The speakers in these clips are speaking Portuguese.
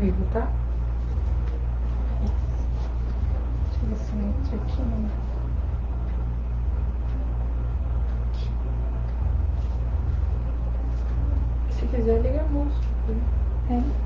comigo, tá? Deixa eu ver se eu entro aqui. Se quiser, liga a música. É.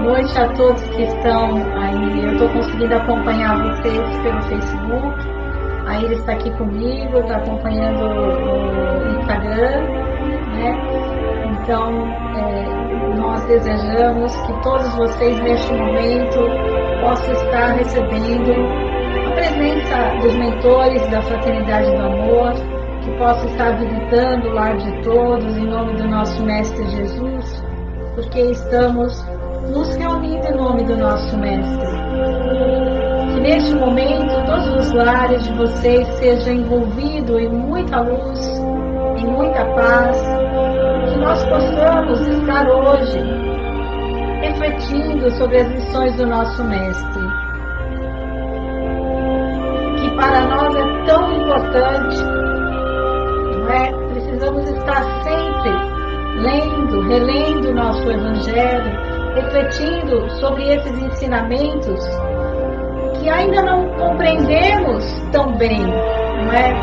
Boa noite a todos que estão aí. Eu estou conseguindo acompanhar vocês pelo Facebook. A Iris está aqui comigo, está acompanhando o Instagram, né? Então, nós desejamos que todos vocês, neste momento, possam estar recebendo a presença dos mentores da Fraternidade do Amor, que possam estar visitando o lar de todos, em nome do nosso Mestre Jesus, porque estamos nos reunindo em nome do nosso Mestre. Que neste momento todos os lares de vocês sejam envolvidos em muita luz, em muita paz, que nós possamos estar hoje refletindo sobre as lições do nosso Mestre, que para nós é tão importante, não é? Precisamos estar sempre lendo, relendo o nosso Evangelho, refletindo sobre esses ensinamentos que ainda não compreendemos tão bem, não é?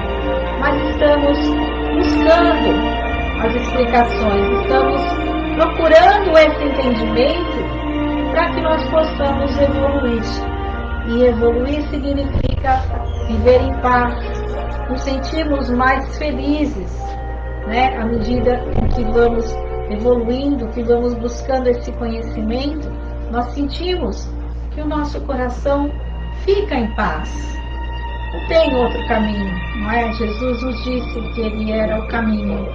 Mas estamos buscando as explicações, estamos procurando esse entendimento para que nós possamos evoluir. E evoluir significa viver em paz, nos sentirmos mais felizes, né? À medida em que vamos evoluindo, que vamos buscando esse conhecimento, nós sentimos que o nosso coração fica em paz. Não tem outro caminho, não é? Jesus nos disse que Ele era o caminho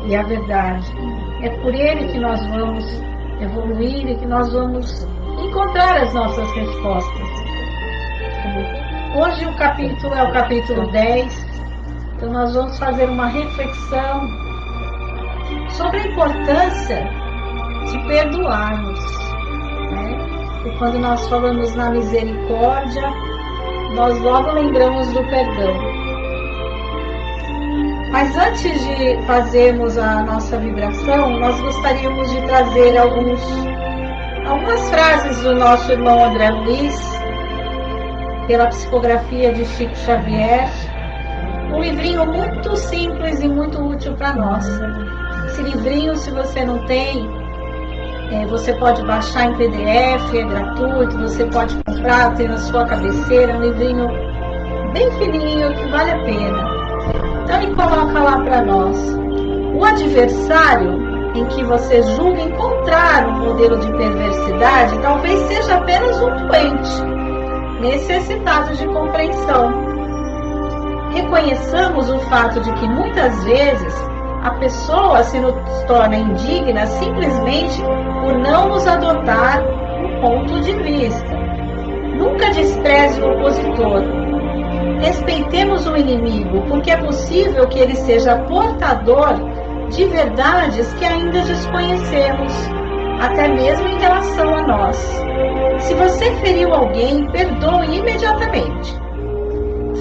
e a verdade. É por Ele que nós vamos evoluir e que nós vamos encontrar as nossas respostas. Hoje o capítulo é o capítulo 10, então nós vamos fazer uma reflexão sobre a importância de perdoarmos, né? E quando nós falamos na misericórdia, nós logo lembramos do perdão. Mas antes de fazermos a nossa vibração, nós gostaríamos de trazer algumas frases do nosso irmão André Luiz, pela psicografia de Chico Xavier. Um livrinho muito simples e muito útil para nós. Esse livrinho, se você não tem, você pode baixar em PDF, é gratuito, você pode comprar, ter na sua cabeceira, é um livrinho bem fininho que vale a pena. Então ele coloca lá para nós: o adversário em que você julga encontrar um modelo de perversidade talvez seja apenas um doente, necessitado de compreensão. Reconheçamos o fato de que muitas vezes a pessoa se nos torna indigna simplesmente por não nos adotar um ponto de vista. Nunca despreze o opositor. Respeitemos o inimigo, porque é possível que ele seja portador de verdades que ainda desconhecemos, até mesmo em relação a nós. Se você feriu alguém, perdoe imediatamente,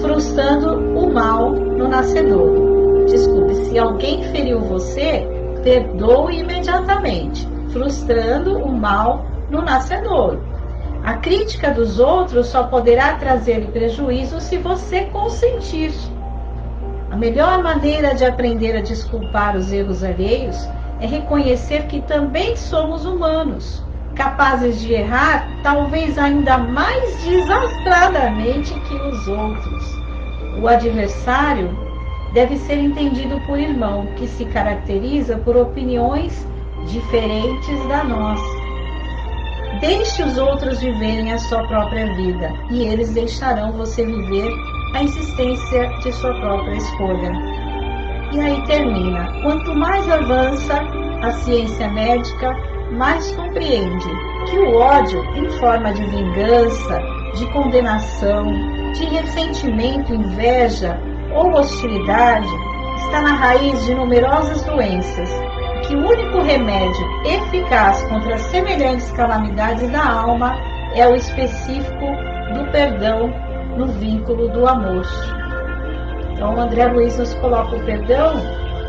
frustrando o mal no nascedouro. Desculpe, se alguém feriu você, perdoe imediatamente, frustrando o mal no nascedouro. A crítica dos outros só poderá trazer prejuízo se você consentir. A melhor maneira de aprender a desculpar os erros alheios é reconhecer que também somos humanos, capazes de errar talvez ainda mais desastradamente que os outros. O adversário deve ser entendido por irmão, que se caracteriza por opiniões diferentes da nossa. Deixe os outros viverem a sua própria vida e eles deixarão você viver a existência de sua própria escolha. E aí termina: quanto mais avança a ciência médica, mais compreende que o ódio em forma de vingança, de condenação, de ressentimento, inveja ou hostilidade está na raiz de numerosas doenças, e que o único remédio eficaz contra semelhantes calamidades da alma é o específico do perdão no vínculo do amor. Então, André Luiz nos coloca o perdão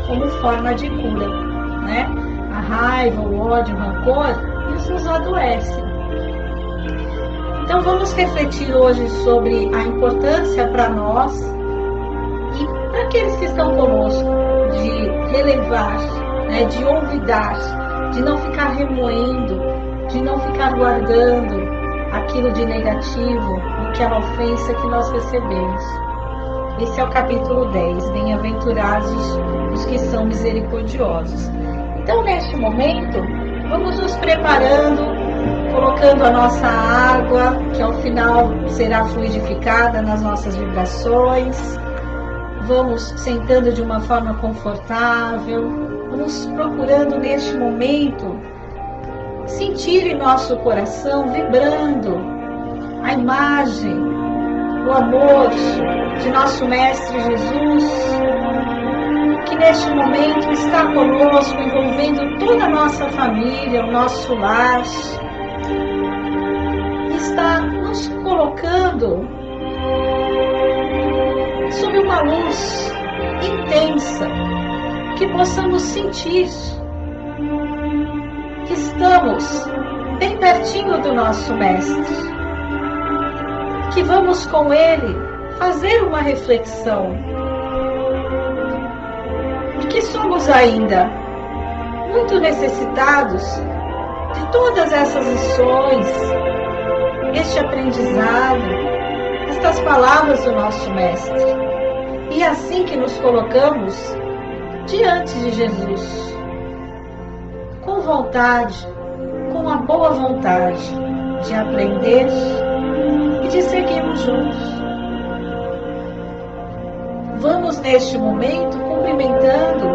como forma de cura, né? A raiva, o ódio, o rancor, isso nos adoece. Então, vamos refletir hoje sobre a importância para nós e para aqueles que estão conosco de relevar, né? De olvidar, de não ficar remoendo, de não ficar guardando aquilo de negativo, aquela ofensa que nós recebemos. Esse é o capítulo 10, bem-aventurados os que são misericordiosos. Então, neste momento, vamos nos preparando, colocando a nossa água, que ao final será fluidificada nas nossas vibrações. Vamos sentando de uma forma confortável, vamos procurando neste momento sentir em nosso coração vibrando a imagem, o amor de nosso Mestre Jesus, que neste momento está conosco, envolvendo toda a nossa família, o nosso lar, está nos colocando sob uma luz intensa, que possamos sentir que estamos bem pertinho do nosso Mestre, que vamos com Ele fazer uma reflexão, porque somos ainda muito necessitados de todas essas lições, este aprendizado, estas palavras do nosso Mestre. E é assim que nos colocamos diante de Jesus, com vontade, com a boa vontade de aprender e de seguirmos juntos. Vamos neste momento cumprimentando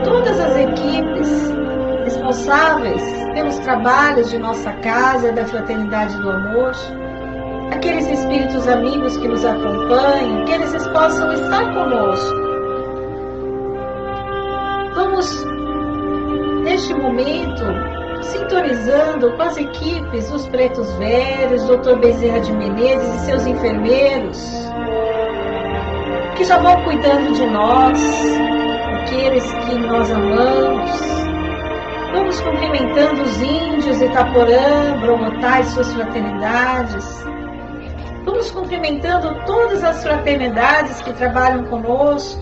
todas as equipes responsáveis pelos trabalhos de nossa casa, da Fraternidade do Amor, aqueles espíritos amigos que nos acompanham, que eles possam estar conosco. Vamos, neste momento, sintonizando com as equipes dos Pretos Velhos, Dr. Bezerra de Menezes e seus enfermeiros, que já vão cuidando de nós, aqueles que nós amamos. Vamos cumprimentando os índios de Itaporã, Bromotá e suas fraternidades. Vamos cumprimentando todas as fraternidades que trabalham conosco.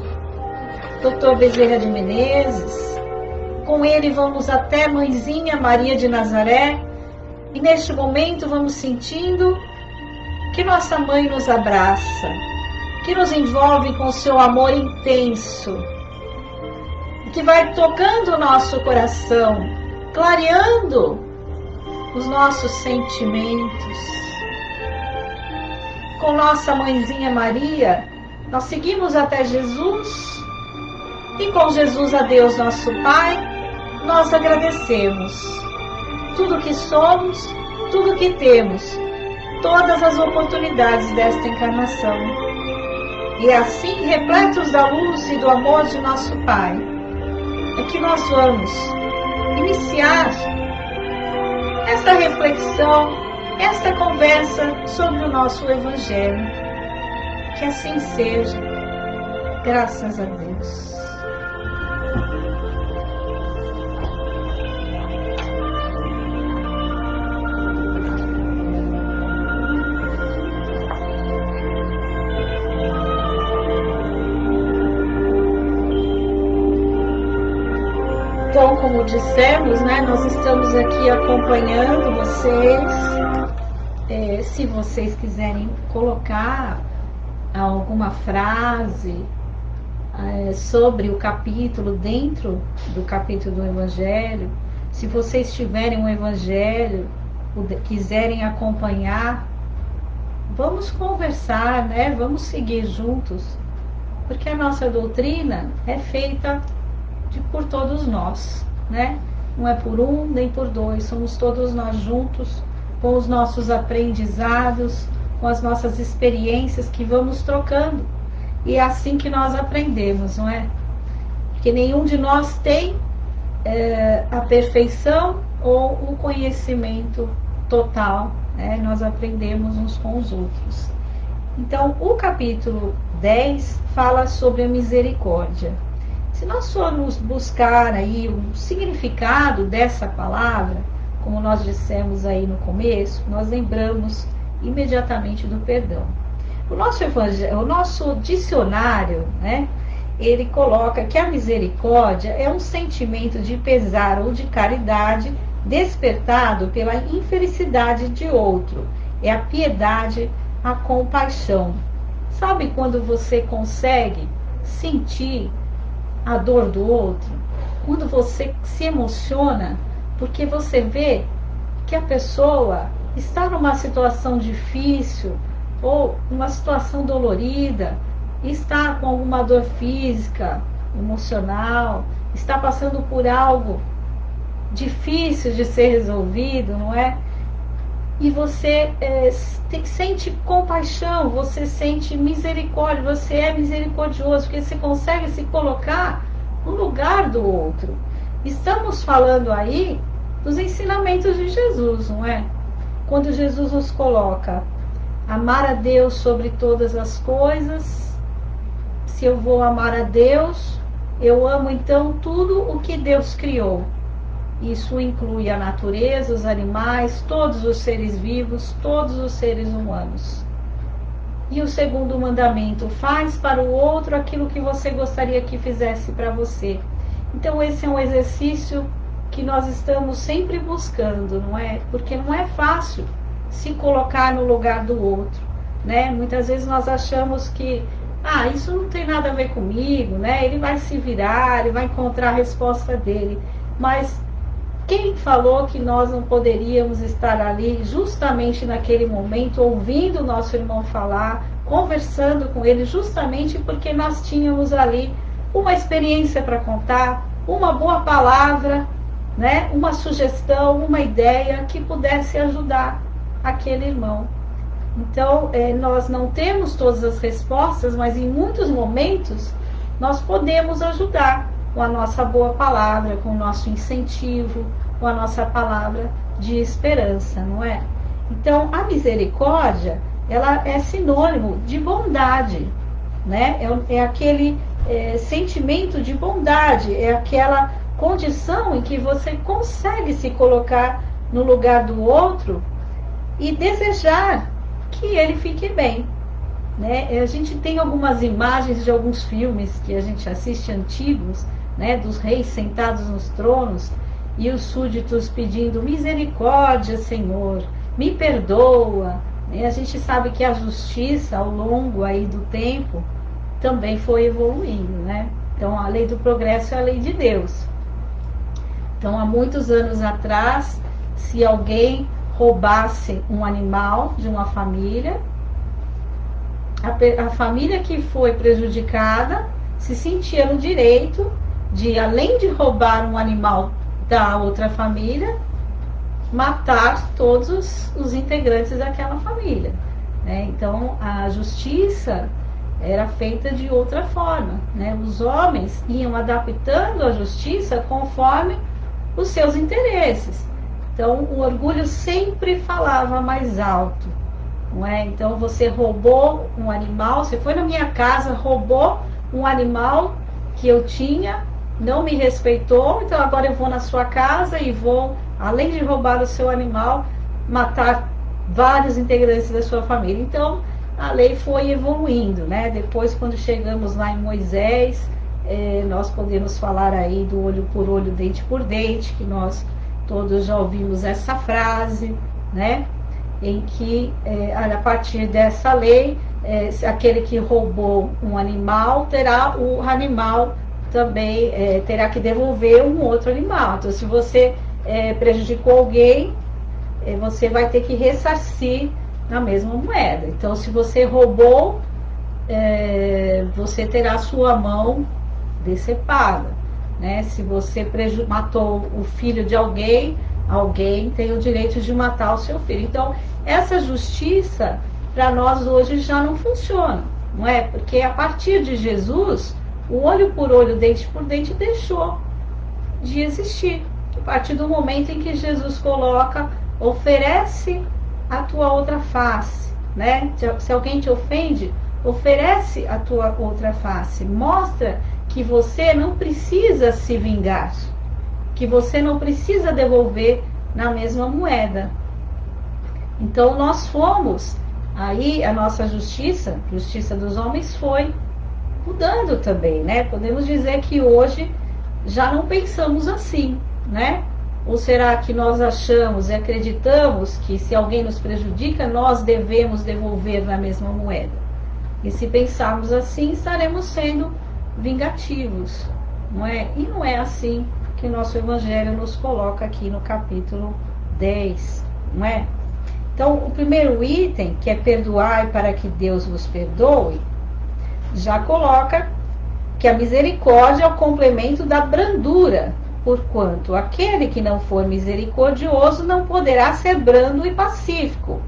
Dr. Bezerra de Menezes. Com ele vamos até Mãezinha Maria de Nazaré. E neste momento vamos sentindo que nossa mãe nos abraça, que nos envolve com seu amor intenso, que vai tocando o nosso coração, clareando os nossos sentimentos. Com nossa mãezinha Maria, nós seguimos até Jesus e com Jesus a Deus nosso Pai, nós agradecemos tudo que somos, tudo que temos, todas as oportunidades desta encarnação. E assim, repletos da luz e do amor de nosso Pai, é que nós vamos iniciar esta reflexão, esta conversa sobre o nosso Evangelho. Que assim seja, graças a Deus. Então, como dissemos, nós estamos aqui acompanhando vocês. Se vocês quiserem colocar alguma frase sobre o capítulo, dentro do capítulo do Evangelho, se vocês tiverem um Evangelho, quiserem acompanhar, vamos conversar, vamos seguir juntos, porque a nossa doutrina é feita por todos nós, Não é por um nem por dois, somos todos nós juntos, com os nossos aprendizados, com as nossas experiências que vamos trocando. E é assim que nós aprendemos, não é? Porque nenhum de nós tem a perfeição ou o conhecimento total, Nós aprendemos uns com os outros. Então, o capítulo 10 fala sobre a misericórdia. Se nós formos buscar aí o significado dessa palavra, como nós dissemos aí no começo, nós lembramos imediatamente do perdão. O nosso dicionário, ele coloca que a misericórdia é um sentimento de pesar ou de caridade despertado pela infelicidade de outro. É a piedade, a compaixão. Sabe quando você consegue sentir a dor do outro? Quando você se emociona porque você vê que a pessoa está numa situação difícil ou numa situação dolorida, está com alguma dor física, emocional, está passando por algo difícil de ser resolvido, não é? E você sente compaixão, você sente misericórdia, você é misericordioso, porque você consegue se colocar no lugar do outro. Estamos falando aí dos ensinamentos de Jesus, não é? Quando Jesus nos coloca amar a Deus sobre todas as coisas. Se eu vou amar a Deus, eu amo então tudo o que Deus criou. Isso inclui a natureza, os animais, todos os seres vivos, todos os seres humanos. E o segundo mandamento, faz para o outro aquilo que você gostaria que fizesse para você. Então esse é um exercício que nós estamos sempre buscando, não é? Porque não é fácil se colocar no lugar do outro, Muitas vezes nós achamos que isso não tem nada a ver comigo, Ele vai se virar, ele vai encontrar a resposta dele. Mas quem falou que nós não poderíamos estar ali justamente naquele momento, ouvindo o nosso irmão falar, conversando com ele, justamente porque nós tínhamos ali uma experiência para contar, uma boa palavra, uma sugestão, uma ideia que pudesse ajudar aquele irmão. Então, nós não temos todas as respostas, mas em muitos momentos nós podemos ajudar com a nossa boa palavra, com o nosso incentivo, com a nossa palavra de esperança, não é? Então, a misericórdia, ela é sinônimo de bondade, É aquele sentimento de bondade, é aquela condição em que você consegue se colocar no lugar do outro e desejar que ele fique bem. Né? A gente tem algumas imagens de alguns filmes que a gente assiste antigos, né, dos reis sentados nos tronos e os súditos pedindo misericórdia, Senhor, me perdoa. Né? A gente sabe que a justiça ao longo aí do tempo também foi evoluindo, né? Então a lei do progresso é a lei de Deus. Então há muitos anos atrás, se alguém roubasse um animal de uma família, a família que foi prejudicada se sentia no direito de, além de roubar um animal da outra família, matar todos os integrantes daquela família. Né? Então a justiça era feita de outra forma. Né? Os homens iam adaptando a justiça conforme os seus interesses. Então o orgulho sempre falava mais alto. Não é? Então você roubou um animal, você foi na minha casa, roubou um animal que eu tinha, não me respeitou, então agora eu vou na sua casa e vou, além de roubar o seu animal, matar vários integrantes da sua família. Então a lei foi evoluindo, né? Depois, quando chegamos lá em Moisés, nós podemos falar aí do olho por olho, dente por dente, que nós todos já ouvimos essa frase, né? Em que, a partir dessa lei, aquele que roubou um animal, o animal também terá que devolver um outro animal. Então, se você prejudicou alguém, você vai ter que ressarcir na mesma moeda. Então, se você roubou, você terá a sua mão decepada. Né? Se você matou o filho de alguém, alguém tem o direito de matar o seu filho. Então, essa justiça, para nós hoje, já não funciona, não é? Porque a partir de Jesus, o olho por olho, dente por dente, deixou de existir. A partir do momento em que Jesus oferece a tua outra face, né? Se alguém te ofende, oferece a tua outra face. Mostra que você não precisa se vingar, que você não precisa devolver na mesma moeda. Então nós fomos, aí a nossa justiça dos homens foi mudando também, né? Podemos dizer que hoje já não pensamos assim, né? Ou será que nós achamos e acreditamos que se alguém nos prejudica, nós devemos devolver na mesma moeda? E se pensarmos assim, estaremos sendo vingativos, não é? E não é assim que nosso Evangelho nos coloca aqui no capítulo 10, não é? Então, o primeiro item, que é perdoar para que Deus vos perdoe, já coloca que a misericórdia é o complemento da brandura, porquanto aquele que não for misericordioso não poderá ser brando e pacífico.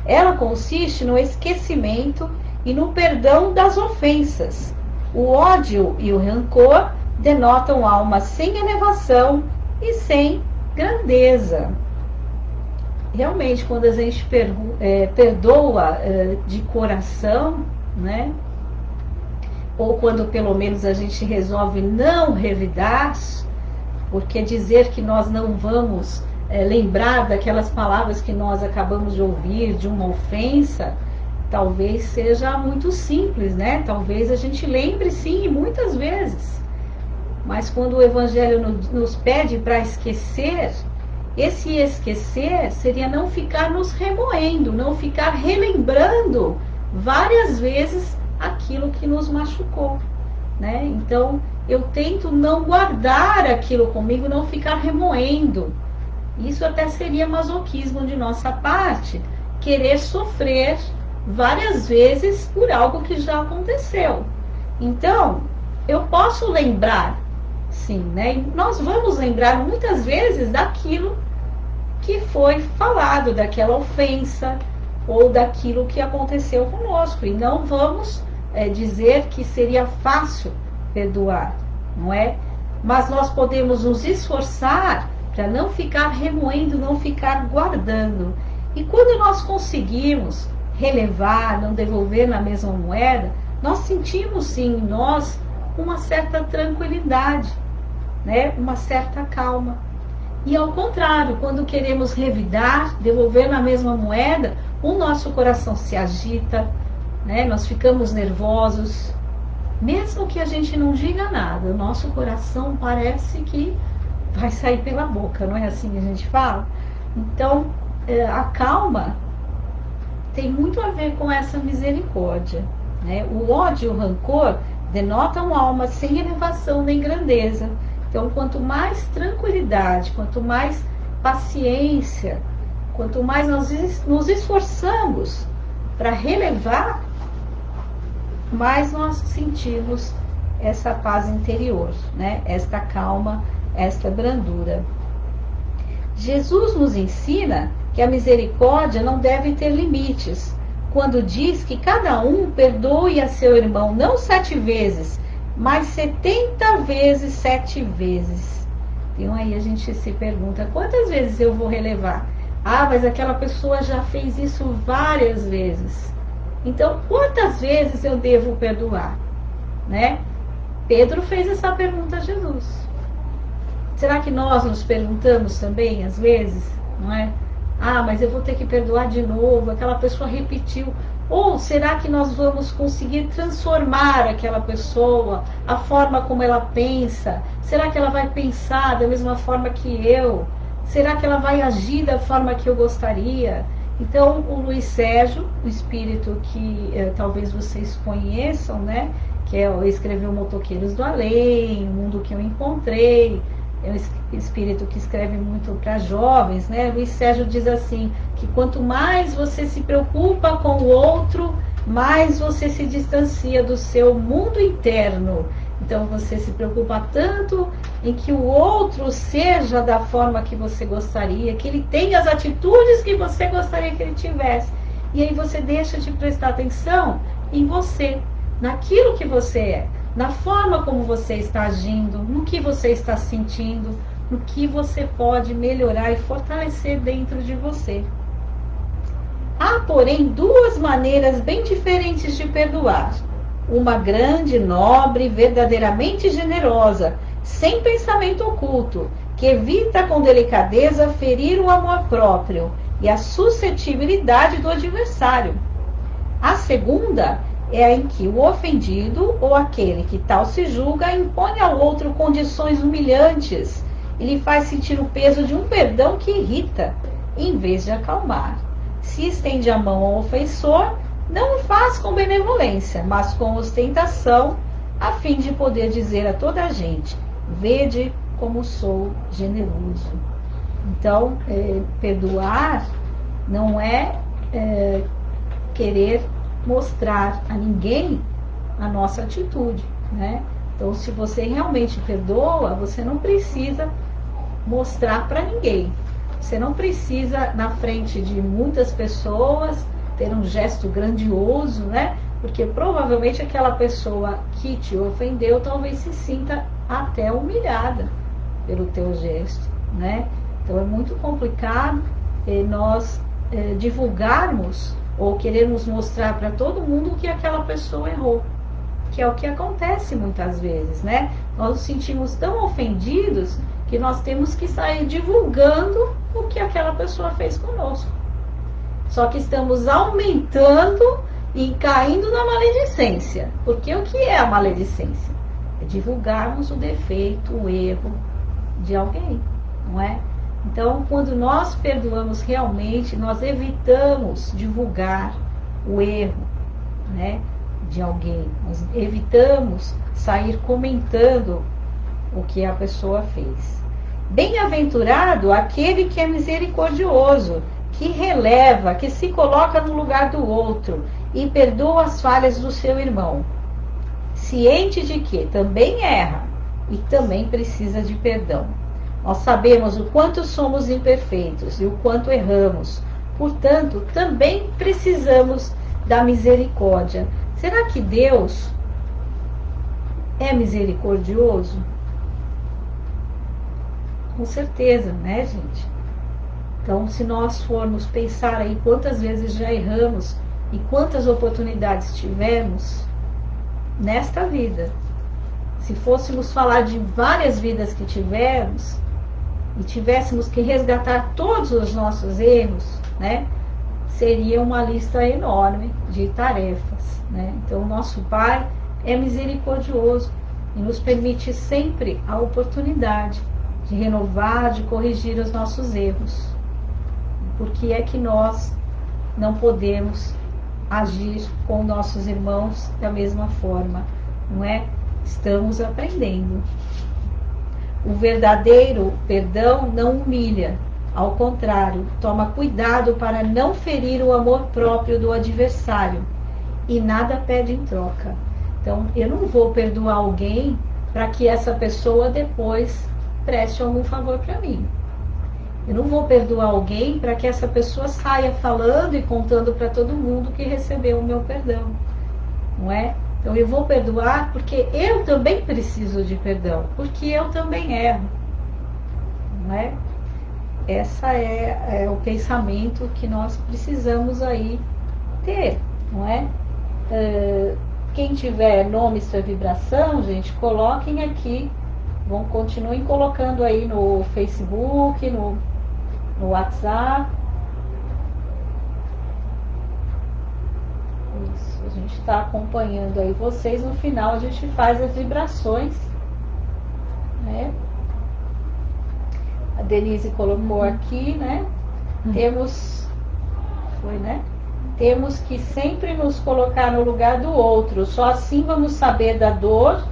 Ela consiste no esquecimento e no perdão das ofensas. O ódio e o rancor denotam alma sem elevação e sem grandeza. Realmente, quando a gente perdoa de coração, né? Ou quando pelo menos a gente resolve não revidar, porque dizer que nós não vamos lembrar daquelas palavras que nós acabamos de ouvir, de uma ofensa, talvez seja muito simples, né? Talvez a gente lembre sim, muitas vezes. Mas quando o Evangelho nos pede para esquecer, esse esquecer seria não ficar nos remoendo, não ficar relembrando várias vezes aquilo que nos machucou, né? Então, eu tento não guardar aquilo comigo, não ficar remoendo. Isso até seria masoquismo de nossa parte, querer sofrer várias vezes por algo que já aconteceu. Então, eu posso lembrar, sim, né? E nós vamos lembrar muitas vezes daquilo que foi falado, daquela ofensa ou daquilo que aconteceu conosco. E não vamos dizer que seria fácil perdoar, não é? Mas nós podemos nos esforçar para não ficar remoendo, não ficar guardando. E quando nós conseguimos relevar, não devolver na mesma moeda, nós sentimos sim em nós uma certa tranquilidade, né? Uma certa calma. E ao contrário, quando queremos revidar, devolver na mesma moeda, o nosso coração se agita, né? Nós ficamos nervosos, mesmo que a gente não diga nada, o nosso coração parece que vai sair pela boca, não é assim que a gente fala? Então, a calma tem muito a ver com essa misericórdia, né? O ódio e o rancor denotam uma alma sem elevação nem grandeza. Então, quanto mais tranquilidade, quanto mais paciência, quanto mais nós nos esforçamos para relevar, mais nós sentimos essa paz interior, né? Esta calma, esta brandura. Jesus nos ensina que a misericórdia não deve ter limites, quando diz que cada um perdoe a seu irmão não 7 vezes, mas 70 vezes 7 vezes. Então aí a gente se pergunta, quantas vezes eu vou relevar? Ah, mas aquela pessoa já fez isso várias vezes. Então, quantas vezes eu devo perdoar? Né? Pedro fez essa pergunta a Jesus. Será que nós nos perguntamos também, às vezes? Não é? Ah, mas eu vou ter que perdoar de novo, aquela pessoa repetiu. Ou será que nós vamos conseguir transformar aquela pessoa, a forma como ela pensa? Será que ela vai pensar da mesma forma que eu? Será que ela vai agir da forma que eu gostaria? Então, o Luiz Sérgio, o espírito que talvez vocês conheçam, né? Que escreveu Motoqueiros do Além, O Mundo que eu Encontrei, é um espírito que escreve muito para jovens, né? Luiz Sérgio diz assim, que quanto mais você se preocupa com o outro, mais você se distancia do seu mundo interno. Então você se preocupa tanto em que o outro seja da forma que você gostaria, que ele tenha as atitudes que você gostaria que ele tivesse. E aí você deixa de prestar atenção em você, naquilo que você é, na forma como você está agindo, no que você está sentindo, no que você pode melhorar e fortalecer dentro de você. Há, porém, 2 maneiras bem diferentes de perdoar. Uma grande, nobre, verdadeiramente generosa, sem pensamento oculto, que evita com delicadeza ferir o amor próprio e a suscetibilidade do adversário. A segunda é a em que o ofendido ou aquele que tal se julga impõe ao outro condições humilhantes e lhe faz sentir o peso de um perdão que irrita, em vez de acalmar. Se estende a mão ao ofensor, não o faz com benevolência, mas com ostentação, a fim de poder dizer a toda a gente, vede como sou generoso. Então, perdoar não é querer mostrar a ninguém a nossa atitude, né? Então, se você realmente perdoa, você não precisa mostrar para ninguém. Você não precisa, na frente de muitas pessoas, ter um gesto grandioso, né? Porque provavelmente aquela pessoa que te ofendeu talvez se sinta até humilhada pelo teu gesto, né? Então é muito complicado nós divulgarmos ou querermos mostrar para todo mundo que aquela pessoa errou, que é o que acontece muitas vezes, né? Nós nos sentimos tão ofendidos que nós temos que sair divulgando o que aquela pessoa fez conosco. Só que estamos aumentando e caindo na maledicência. Porque o que é a maledicência? É divulgarmos o defeito, o erro de alguém, não é? Então, quando nós perdoamos realmente, nós evitamos divulgar o erro, né, de alguém. Nós evitamos sair comentando o que a pessoa fez. Bem-aventurado aquele que é misericordioso, que releva, que se coloca no lugar do outro e perdoa as falhas do seu irmão, ciente de que também erra e também precisa de perdão. Nós sabemos o quanto somos imperfeitos e o quanto erramos, portanto, também precisamos da misericórdia. Será que Deus é misericordioso? Com certeza, né, gente? Então, se nós formos pensar aí quantas vezes já erramos e quantas oportunidades tivemos nesta vida, se fôssemos falar de várias vidas que tivemos e tivéssemos que resgatar todos os nossos erros, né? seria uma lista enorme de tarefas, né? Então, o nosso Pai é misericordioso e nos permite sempre a oportunidade de renovar, de corrigir os nossos erros. Por que é que nós não podemos agir com nossos irmãos da mesma forma? Não é? Estamos aprendendo. O verdadeiro perdão não humilha, ao contrário, toma cuidado para não ferir o amor próprio do adversário e nada pede em troca. Então, eu não vou perdoar alguém para que essa pessoa depois preste algum favor para mim. Eu não vou perdoar alguém para que essa pessoa saia falando e contando para todo mundo que recebeu o meu perdão, não é? Então eu vou perdoar porque eu também preciso de perdão, porque eu também erro, não é? Essa é o pensamento que nós precisamos aí ter, não é? Quem tiver nome e sua vibração, gente, coloquem aqui, continuem colocando aí no Facebook, no WhatsApp. Isso, a gente está acompanhando aí vocês. No final a gente faz as vibrações, né? A Denise colocou aqui, né? Temos que sempre nos colocar no lugar do outro. Só assim vamos saber da dor,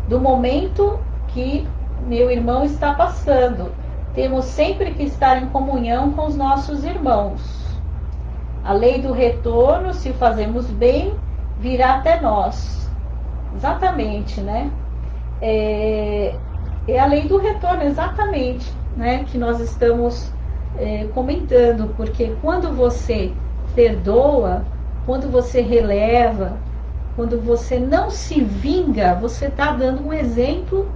do momento que meu irmão está passando. Temos sempre que estar em comunhão com os nossos irmãos. A lei do retorno, se fazemos bem, virá até nós. Exatamente, né? É a lei do retorno, exatamente, né? Que nós estamos comentando, porque quando você perdoa, quando você releva, quando você não se vinga, você está dando um exemplo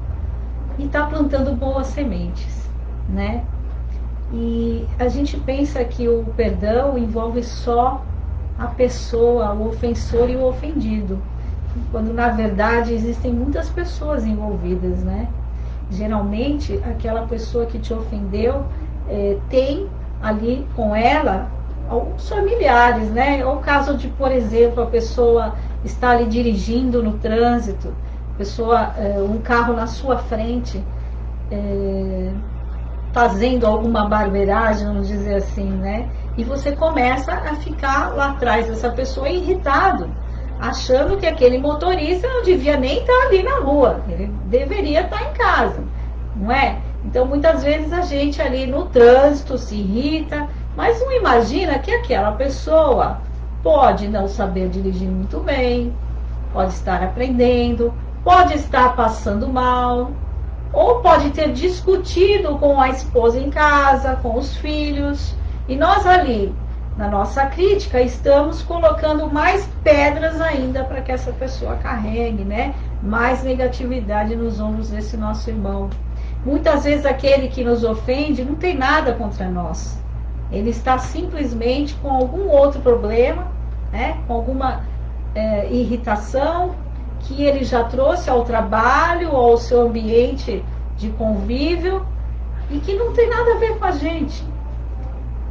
e está plantando boas sementes, né? E a gente pensa que o perdão envolve só a pessoa, o ofensor e o ofendido, quando na verdade existem muitas pessoas envolvidas, né? Geralmente aquela pessoa que te ofendeu tem ali com ela alguns familiares, né? Ou caso de, por exemplo, a pessoa está ali dirigindo no trânsito, um carro na sua frente, fazendo alguma barbeiragem, vamos dizer assim, né? E você começa a ficar lá atrás dessa pessoa irritado, achando que aquele motorista não devia nem estar ali na rua, ele deveria estar em casa, não é? Então, muitas vezes a gente ali no trânsito se irrita, mas não imagina que aquela pessoa pode não saber dirigir muito bem, pode estar aprendendo, pode estar passando mal, ou pode ter discutido com a esposa em casa, com os filhos, e nós ali, na nossa crítica, estamos colocando mais pedras ainda para que essa pessoa carregue, né? Mais negatividade nos ombros desse nosso irmão. Muitas vezes aquele que nos ofende não tem nada contra nós. Ele está simplesmente com algum outro problema, né? Com alguma irritação que ele já trouxe ao trabalho ou ao seu ambiente de convívio e que não tem nada a ver com a gente.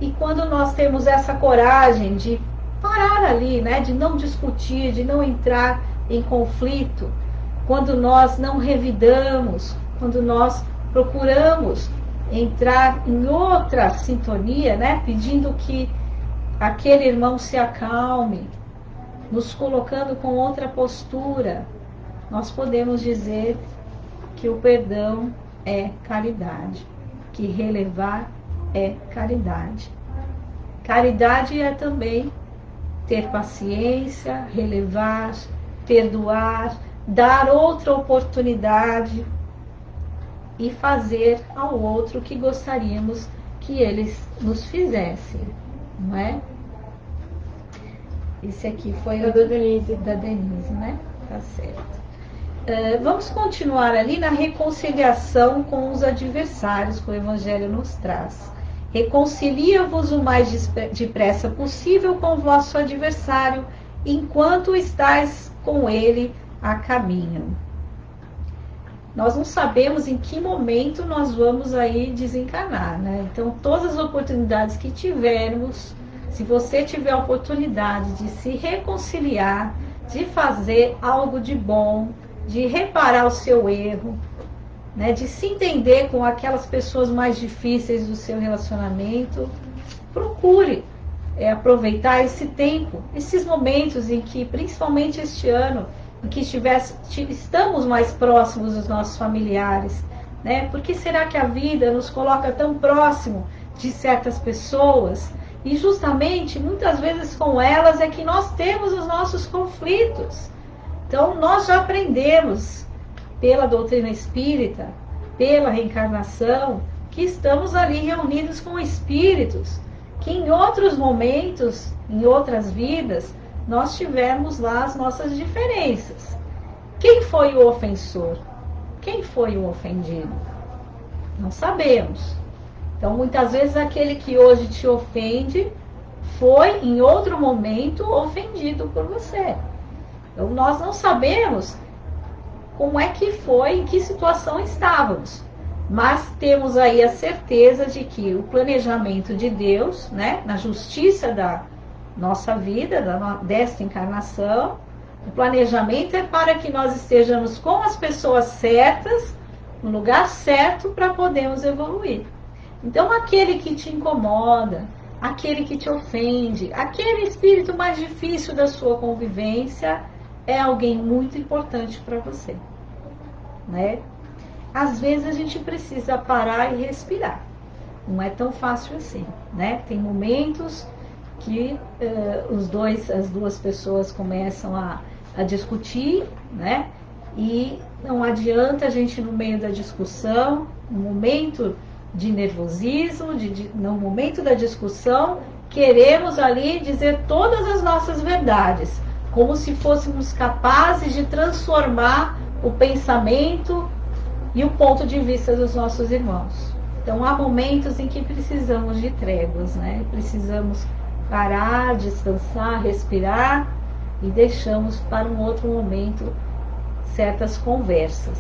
E quando nós temos essa coragem de parar ali, né, de não discutir, de não entrar em conflito, quando nós não revidamos, quando nós procuramos entrar em outra sintonia, né, pedindo que aquele irmão se acalme, nos colocando com outra postura, nós podemos dizer que o perdão é caridade, que relevar é caridade. Caridade é também ter paciência, relevar, perdoar, dar outra oportunidade e fazer ao outro o que gostaríamos que eles nos fizessem, não é? Esse aqui foi o da Denise, né? Tá certo. Vamos continuar ali na reconciliação com os adversários que o Evangelho nos traz. Reconcilia-vos o mais depressa possível com o vosso adversário, enquanto estáis com ele a caminho. Nós não sabemos em que momento nós vamos aí desencarnar, né? Então, todas as oportunidades que tivermos, Se você tiver a oportunidade de se reconciliar, de fazer algo de bom, de reparar o seu erro, né, de se entender com aquelas pessoas mais difíceis do seu relacionamento, procure aproveitar esse tempo, esses momentos em que, principalmente este ano, em que estamos mais próximos dos nossos familiares, né? Por que será que a vida nos coloca tão próximo de certas pessoas? E justamente, muitas vezes com elas é que nós temos os nossos conflitos. Então, nós já aprendemos pela doutrina espírita, pela reencarnação, que estamos ali reunidos com espíritos, que em outros momentos, em outras vidas, nós tivemos lá as nossas diferenças. Quem foi o ofensor? Quem foi o ofendido? Não sabemos. Então, muitas vezes, aquele que hoje te ofende foi, em outro momento, ofendido por você. Então, nós não sabemos como é que foi, em que situação estávamos. Mas temos aí a certeza de que o planejamento de Deus, né, na justiça da nossa vida, desta encarnação, o planejamento é para que nós estejamos com as pessoas certas, no lugar certo, para podermos evoluir. Então, aquele que te incomoda, aquele que te ofende, aquele espírito mais difícil da sua convivência, é alguém muito importante para você, né? Às vezes a gente precisa parar e respirar. Não é tão fácil assim, né? Tem momentos que as duas pessoas começam a discutir, né? E não adianta a gente, no meio da discussão, no momento de nervosismo, no momento da discussão, queremos ali dizer todas as nossas verdades, como se fôssemos capazes de transformar o pensamento e o ponto de vista dos nossos irmãos. Então, há momentos em que precisamos de tréguas, né? Precisamos parar, descansar, respirar e deixamos para um outro momento certas conversas.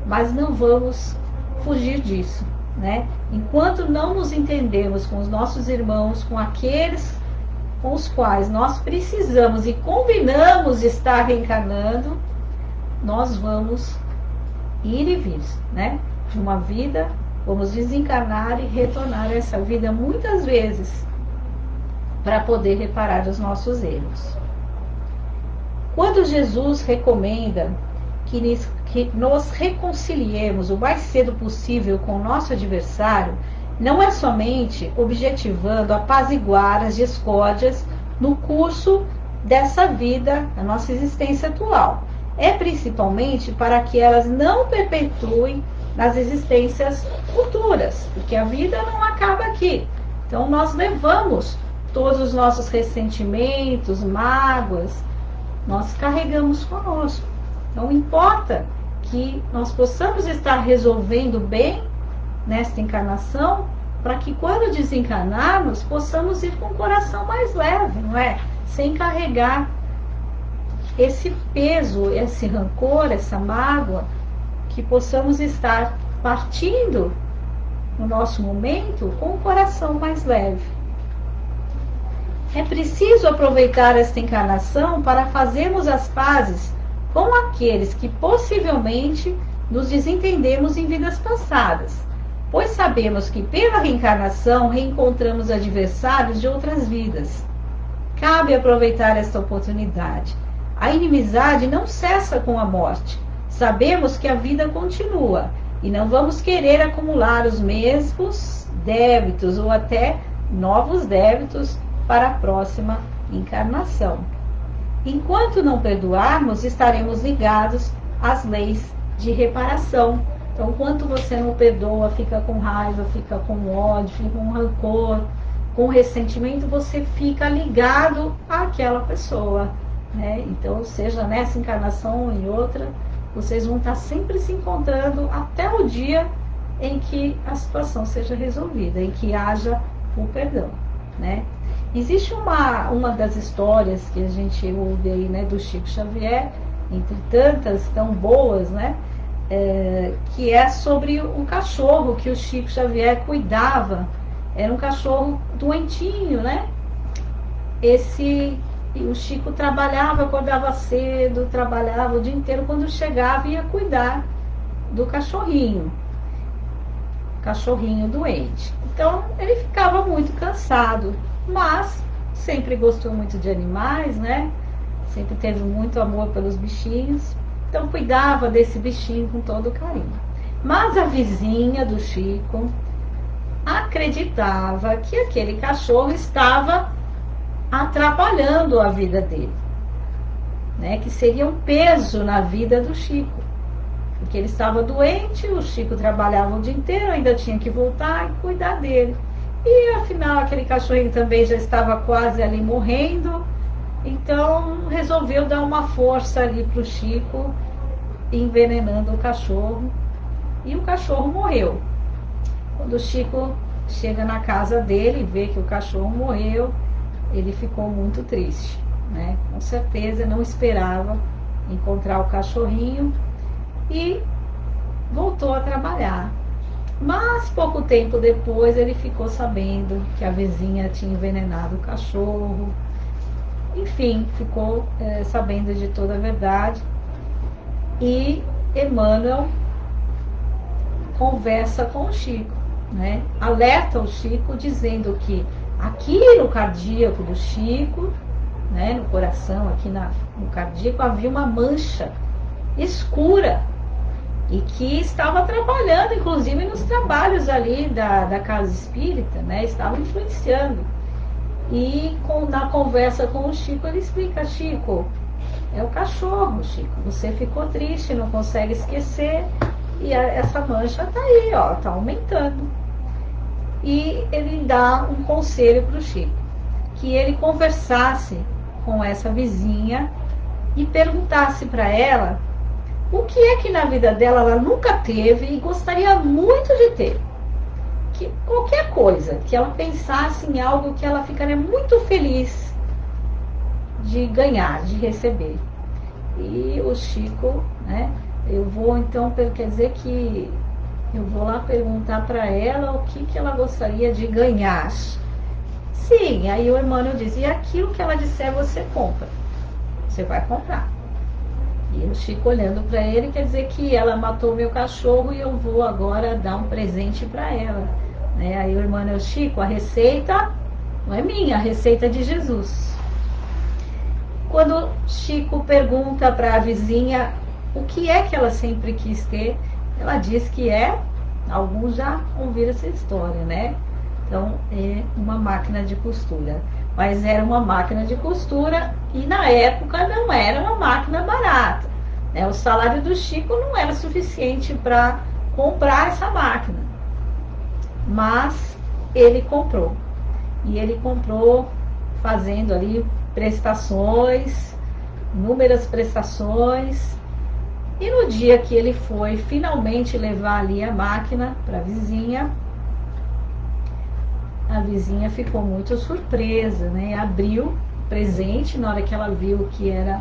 Mas não vamos fugir disso, né? Enquanto não nos entendemos com os nossos irmãos, com aqueles com os quais nós precisamos e combinamos estar reencarnando, nós vamos ir e vir, né? De uma vida, vamos desencarnar e retornar a essa vida muitas vezes para poder reparar os nossos erros. Quando Jesus recomenda que nos reconciliemos o mais cedo possível com o nosso adversário, não é somente objetivando apaziguar as discórdias no curso dessa vida, a nossa existência atual. É principalmente para que elas não perpetuem nas existências futuras, porque a vida não acaba aqui. Então, nós levamos todos os nossos ressentimentos, mágoas, nós carregamos conosco. Então, importa que nós possamos estar resolvendo bem nesta encarnação, para que quando desencarnarmos, possamos ir com o coração mais leve, não é? Sem carregar esse peso, esse rancor, essa mágoa, que possamos estar partindo no nosso momento com o coração mais leve. É preciso aproveitar esta encarnação para fazermos as pazes com aqueles que possivelmente nos desentendemos em vidas passadas, pois sabemos que pela reencarnação reencontramos adversários de outras vidas. Cabe aproveitar esta oportunidade. A inimizade não cessa com a morte. Sabemos que a vida continua e não vamos querer acumular os mesmos débitos ou até novos débitos para a próxima encarnação. Enquanto não perdoarmos, estaremos ligados às leis de reparação. Então, enquanto você não perdoa, fica com raiva, fica com ódio, fica com rancor, com ressentimento, você fica ligado àquela pessoa, né? Então, seja nessa encarnação ou em outra, vocês vão estar sempre se encontrando até o dia em que a situação seja resolvida, em que haja o perdão, né? Existe uma das histórias que a gente ouve aí, né, do Chico Xavier, entre tantas tão boas, né, que é sobre um cachorro que o Chico Xavier cuidava. Era um cachorro doentinho, né? o Chico trabalhava, acordava cedo, trabalhava o dia inteiro, quando chegava ia cuidar do cachorrinho doente. Então ele ficava muito cansado, mas sempre gostou muito de animais, né? Sempre teve muito amor pelos bichinhos, então cuidava desse bichinho com todo carinho. Mas a vizinha do Chico acreditava que aquele cachorro estava atrapalhando a vida dele, né? Que seria um peso na vida do Chico, porque ele estava doente, o Chico trabalhava o dia inteiro, ainda tinha que voltar e cuidar dele. E afinal aquele cachorrinho também já estava quase ali morrendo, então resolveu dar uma força ali para o Chico, envenenando o cachorro, e o cachorro morreu. Quando o Chico chega na casa dele e vê que o cachorro morreu, ele ficou muito triste, né? Com certeza não esperava encontrar o cachorrinho e voltou a trabalhar. Mas pouco tempo depois ele ficou sabendo que a vizinha tinha envenenado o cachorro. Enfim, ficou sabendo de toda a verdade. E Emmanuel conversa com o Chico, né? Alerta o Chico dizendo que aqui no cardíaco do Chico, né, no coração, aqui no cardíaco, havia uma mancha escura e que estava atrapalhando, inclusive nos trabalhos ali da casa espírita, né? Estava influenciando. E na conversa com o Chico, ele explica: Chico, é o cachorro, Chico, você ficou triste, não consegue esquecer, e essa mancha está aí, ó, está aumentando. E ele dá um conselho para o Chico, que ele conversasse com essa vizinha e perguntasse para ela o que é que na vida dela ela nunca teve e gostaria muito de ter. Que qualquer coisa, que ela pensasse em algo que ela ficaria muito feliz de ganhar, de receber. E o Chico, né, eu vou então, quer dizer que eu vou lá perguntar para ela o que ela gostaria de ganhar. Sim, aí o Emmanuel diz: e aquilo que ela disser você compra, você vai comprar. E o Chico olhando para ele, quer dizer que ela matou meu cachorro e eu vou agora dar um presente para ela, né? Aí o Emmanuel: Chico, a receita não é minha, a receita é de Jesus. Quando Chico pergunta para a vizinha o que é que ela sempre quis ter, ela diz que alguns já ouviram essa história, né? Então é uma máquina de costura. Mas era uma máquina de costura e na época não era uma máquina barata, né? O salário do Chico não era suficiente para comprar essa máquina, mas ele comprou. E ele comprou fazendo ali prestações, inúmeras prestações. E no dia que ele foi finalmente levar ali a máquina para a vizinha ficou muito surpresa, né? Abriu o presente na hora que ela viu que era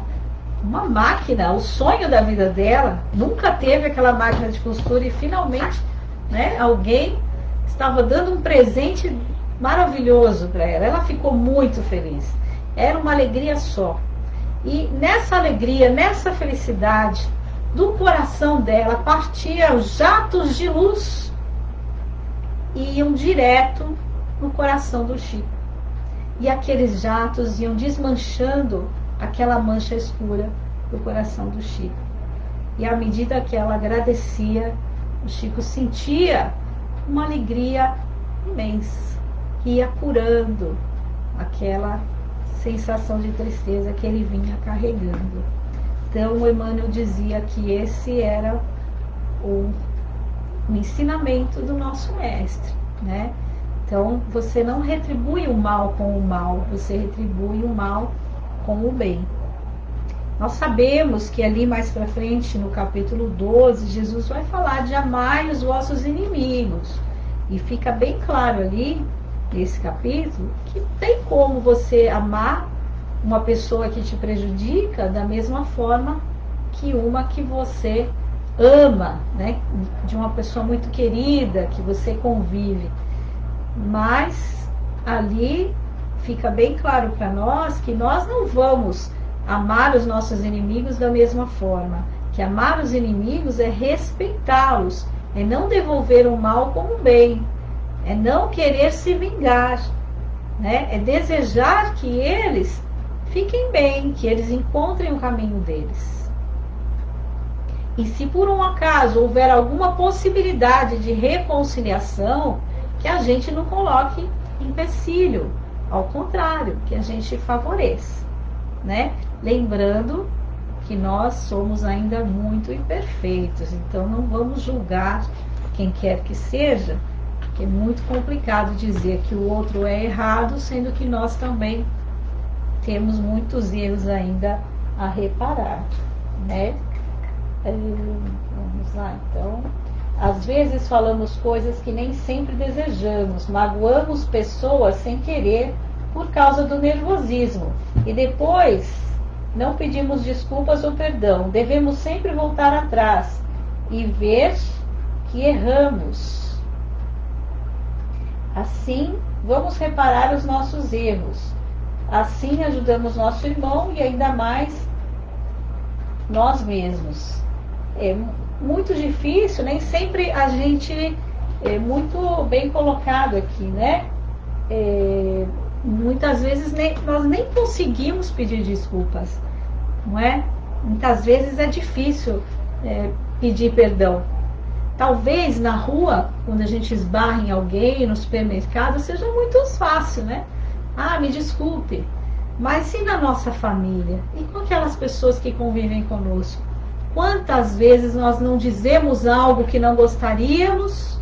uma máquina, o sonho da vida dela. Nunca teve aquela máquina de costura e finalmente, né, alguém estava dando um presente maravilhoso para ela. Ela ficou muito feliz. Era uma alegria só. E nessa alegria, nessa felicidade, do coração dela partiam jatos de luz e iam direto no coração do Chico. E aqueles jatos iam desmanchando aquela mancha escura do coração do Chico. E à medida que ela agradecia, o Chico sentia uma alegria imensa, que ia curando aquela sensação de tristeza que ele vinha carregando. Então o Emmanuel dizia que esse era o ensinamento do nosso mestre, né? Então você não retribui o mal com o mal, você retribui o mal com o bem. Nós sabemos que ali mais para frente, no capítulo 12, Jesus vai falar de amai os vossos inimigos. E fica bem claro ali, nesse capítulo, que tem como você amar uma pessoa que te prejudica da mesma forma que uma que você ama, né? De uma pessoa muito querida, que você convive. Mas ali fica bem claro para nós que nós não vamos amar os nossos inimigos da mesma forma. Que amar os inimigos é respeitá-los, é não devolver o mal como bem, é não querer se vingar, né? É desejar que eles fiquem bem, que eles encontrem o caminho deles. E se por um acaso houver alguma possibilidade de reconciliação, que a gente não coloque empecilho, ao contrário, que a gente favoreça, né? Lembrando que nós somos ainda muito imperfeitos, então não vamos julgar quem quer que seja, porque é muito complicado dizer que o outro é errado, sendo que nós também temos muitos erros ainda a reparar, né? Vamos lá, então. Às vezes falamos coisas que nem sempre desejamos, magoamos pessoas sem querer por causa do nervosismo e depois não pedimos desculpas ou perdão. Devemos sempre voltar atrás e ver que erramos. Assim, vamos reparar os nossos erros. Assim ajudamos nosso irmão e ainda mais nós mesmos. É muito difícil, nem sempre a gente é muito bem colocado aqui, né? Muitas vezes nós nem conseguimos pedir desculpas, não é? Muitas vezes é difícil pedir perdão. Talvez na rua, quando a gente esbarra em alguém, no supermercado, seja muito fácil, né? Ah, me desculpe. Mas e na nossa família? E com aquelas pessoas que convivem conosco? Quantas vezes nós não dizemos algo que não gostaríamos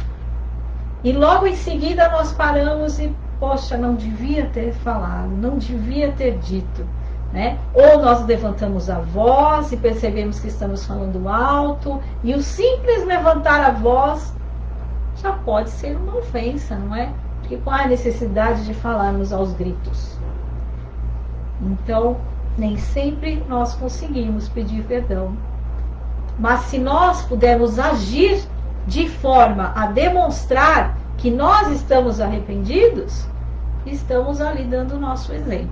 e logo em seguida nós paramos e, poxa, não devia ter falado, não devia ter dito, né? Ou nós levantamos a voz e percebemos que estamos falando alto e o simples levantar a voz já pode ser uma ofensa, não é? Porque qual é a necessidade de falarmos aos gritos? Então, nem sempre nós conseguimos pedir perdão. Mas se nós pudermos agir de forma a demonstrar que nós estamos arrependidos, estamos ali dando o nosso exemplo,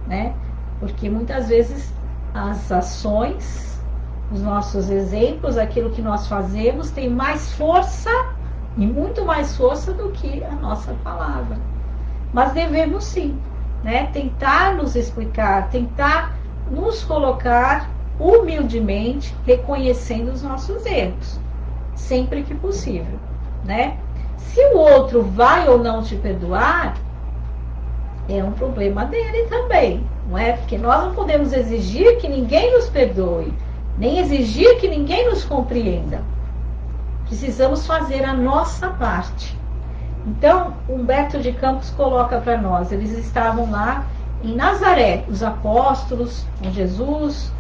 né? Porque muitas vezes as ações, os nossos exemplos, aquilo que nós fazemos tem mais força e muito mais força do que a nossa palavra. Mas devemos sim, né, tentar nos explicar, tentar nos colocar humildemente, reconhecendo os nossos erros, sempre que possível, né? Se o outro vai ou não te perdoar, é um problema dele também, não é? Porque nós não podemos exigir que ninguém nos perdoe, nem exigir que ninguém nos compreenda. Precisamos fazer a nossa parte. Então, Humberto de Campos coloca para nós, eles estavam lá em Nazaré, os apóstolos, com Jesus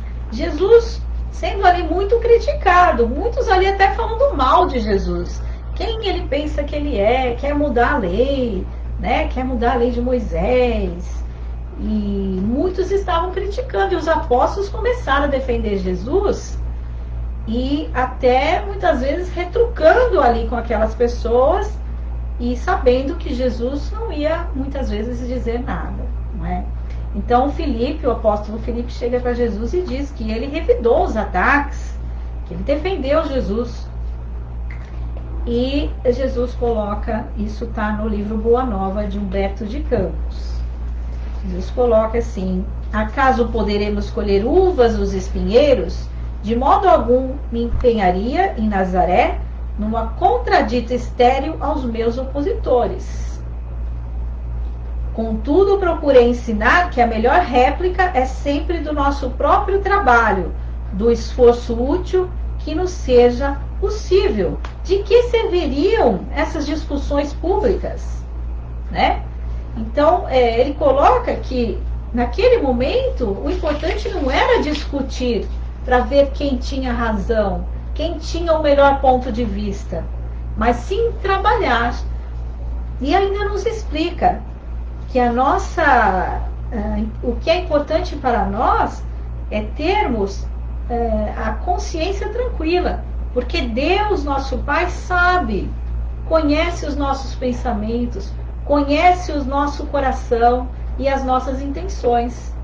sendo ali muito criticado, muitos ali até falando mal de Jesus. Quem ele pensa que ele é? Quer mudar a lei, né? Quer mudar a lei de Moisés. E muitos estavam criticando, e os apóstolos começaram a defender Jesus e até muitas vezes retrucando ali com aquelas pessoas e sabendo que Jesus não ia muitas vezes dizer nada, não é? Então o apóstolo Filipe chega para Jesus e diz que ele revidou os ataques, que ele defendeu Jesus. E Jesus coloca, isso está no livro Boa Nova de Humberto de Campos. Jesus coloca assim: acaso poderemos colher uvas dos espinheiros? De modo algum me empenharia em Nazaré numa contradita estéril aos meus opositores. Contudo, procurei ensinar que a melhor réplica é sempre do nosso próprio trabalho, do esforço útil que nos seja possível. De que serviriam essas discussões públicas, né? Então, ele coloca que, naquele momento, o importante não era discutir para ver quem tinha razão, quem tinha o melhor ponto de vista, mas sim trabalhar. E ainda nos explica que o que é importante para nós é termos a consciência tranquila, porque Deus, nosso Pai, sabe, conhece os nossos pensamentos, conhece o nosso coração, e as nossas intenções.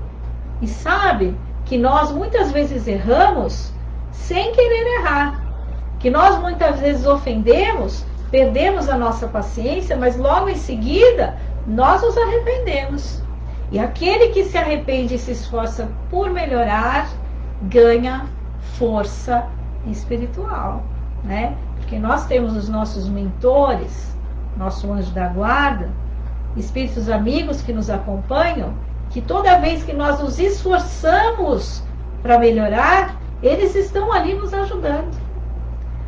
E sabe que nós muitas vezes erramos sem querer errar. Que nós muitas vezes ofendemos, perdemos a nossa paciência, mas logo em seguida nós nos arrependemos. E aquele que se arrepende e se esforça por melhorar, ganha força espiritual, né? Porque nós temos os nossos mentores, nosso anjo da guarda, espíritos amigos que nos acompanham, que toda vez que nós nos esforçamos para melhorar, eles estão ali nos ajudando.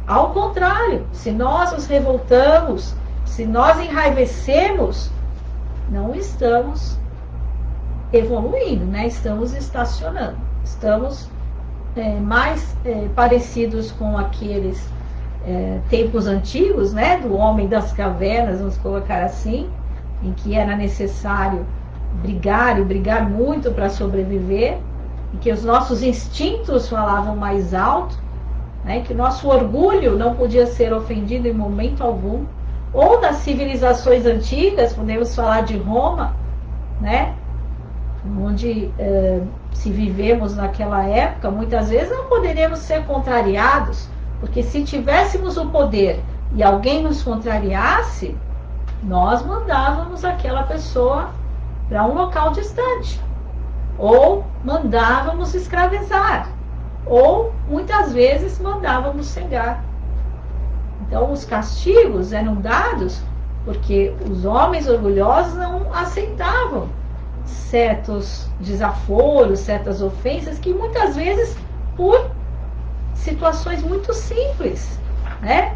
Ao contrário, se nós nos revoltamos, se nós enraivecemos, não estamos evoluindo, né? Estamos estacionando, estamos mais parecidos com aqueles tempos antigos, né? Do homem das cavernas, vamos colocar assim, em que era necessário brigar e brigar muito para sobreviver, em que os nossos instintos falavam mais alto, né? Que o nosso orgulho não podia ser ofendido em momento algum. Ou das civilizações antigas, podemos falar de Roma, né? Onde se vivemos naquela época, muitas vezes não poderíamos ser contrariados, porque se tivéssemos o poder e alguém nos contrariasse, nós mandávamos aquela pessoa para um local distante, ou mandávamos escravizar, ou muitas vezes mandávamos cegar. Então os castigos eram dados porque os homens orgulhosos não aceitavam certos desaforos, certas ofensas, que muitas vezes por situações muito simples, né?